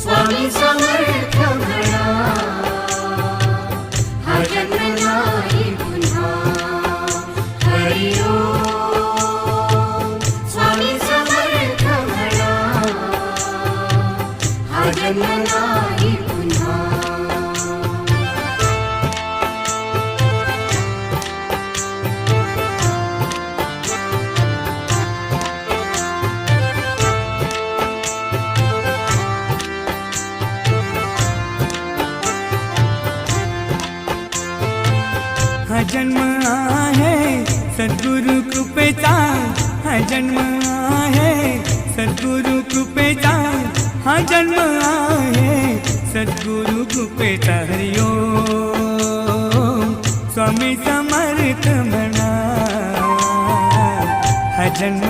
स्वामी समर्थ म्हणा, हा जन्म नाही पुन्हा. हरि ओम स्वामी समर्थ म्हणा, हा जन्म नाही पुन्हा. हा जन्म आहे सद्गुरु कृपेचा, हा जन्म आहे सद्गुरु कृपेचा, हा जन्म आहे सद्गुरु कृपेचा. हरि ओम स्वामी समर्थ म्हणा, हा जन्म